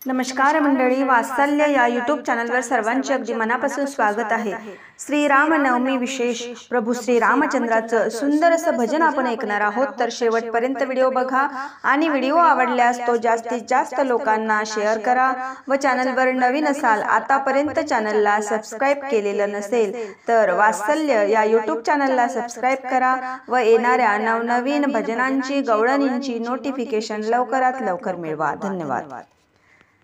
नमस्कार मंडळी, वात्सल्य या यूट्यूब चॅनलवर सर्वांचे अगदी मनापासून स्वागत आहे। श्रीरामनवमी विशेष प्रभू श्री रामचंद्राचं सुंदर असं भजन आपण ऐकणार आहोत, तर शेवटपर्यंत व्हिडिओ बघा आणि व्हिडिओ आवडल्यास तो जास्तीत जास्त लोकांना शेअर करा व चॅनलवर नवीन असाल, आतापर्यंत चॅनलला सबस्क्राइब केलेलं नसेल तर वात्सल्य या यूट्यूब चॅनलला सबस्क्राइब करा व येणाऱ्या नवनवीन भजनांची गवळणींची नोटिफिकेशन लवकरात लवकर मिळवा। धन्यवाद।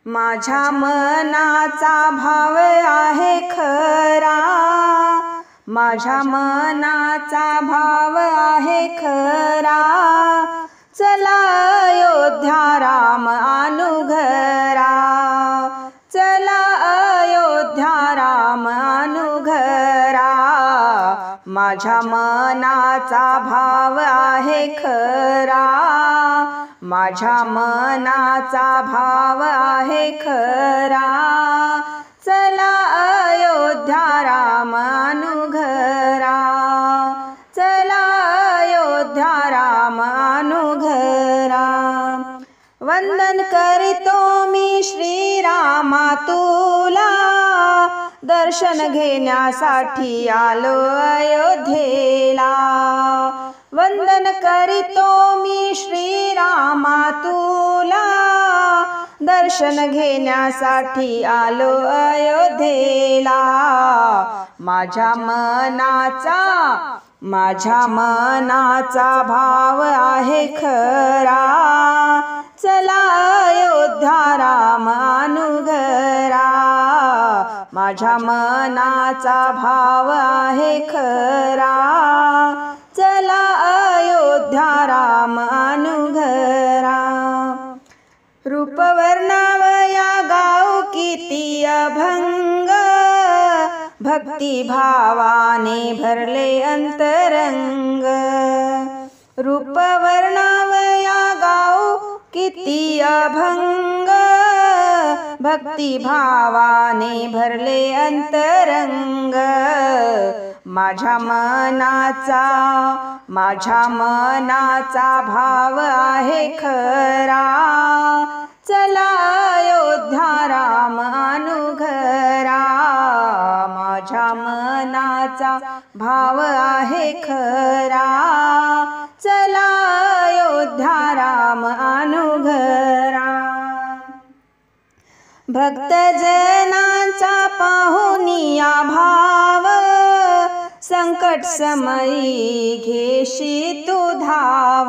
माझ्या मनाचा भाव आहे खरा, माझ्या मनाचा भाव आहे खरा, चला अयोध्या राम आणू घरा, चला अयोध्या राम आणू घरा। माझ्या मनाचा भाव आहे खरा, माझ्या मनाचा भाव आहे खरा, चला अयोध्या राम आणू घरा, चला अयोध्या राम आणू घरा। वंदन करीतो मी श्रीरामा तुला, दर्शन घेण्यासाठी आलो अयोध्येला। वंदन करीतो मी श्रीरामा तुला, दर्शन घेण्यासाठी आलो अयोध्येला। माझ्या मनाचा भाव आहे खरा, चला अयोध्या राम आणू घरा। माझ्या मनाचा भाव आहे खरा, चला अयोध्या राम आणू घरा। रूपवर्णावया गाऊ किती अभंग, भक्ती भावाने भरले अंतरंग। रूपवर्णावया गाऊ किती अभंग, भक्ती भावाने भरले अंतरंग। माझ्या मनाचा भाव आहे खरा, चला अयोध्या राम आणू घरा। माझ्या मनाचा भाव आहे खरा, चला अयोध्या राम आणू घरा। भक्तजनांचा पाहुनिया भाव, संकट समयी घेशी तू धाव।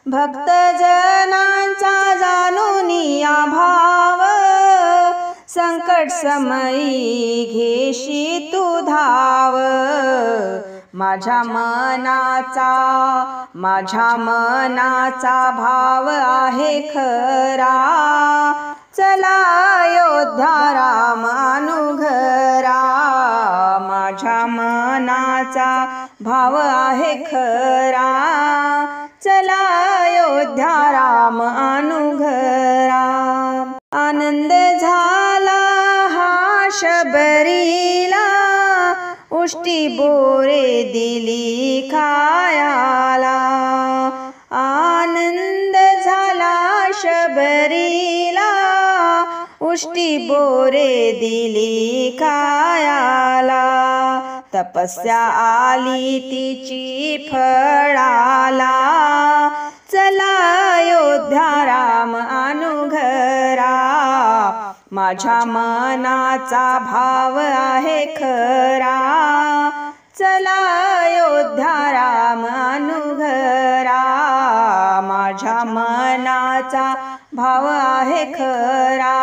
भक्तजनांचा जाणूनिया भाव, संकट समयी घेशी तू धाव। माझ्या मनाचा भाव आहे खरा, चला अयोध्या राम आणू घरा। माझ्या मनाचा भाव आहे खरा, चला अयोध्या राम आणू घरा। आनंद झाला हा शबरीला, उष्टी बोरे दिली खायाला। आनंद झाला शबरीला, उष्टी बोरे दिली खायाला। तपस्या आली तिची फळाला, चला अयोध्या राम आणू घरा। माझ्या मनाचा भाव आहे खरा, चला अयोध्या राम आणू घरा। माझ्या मनाचा भाव आहे खरा,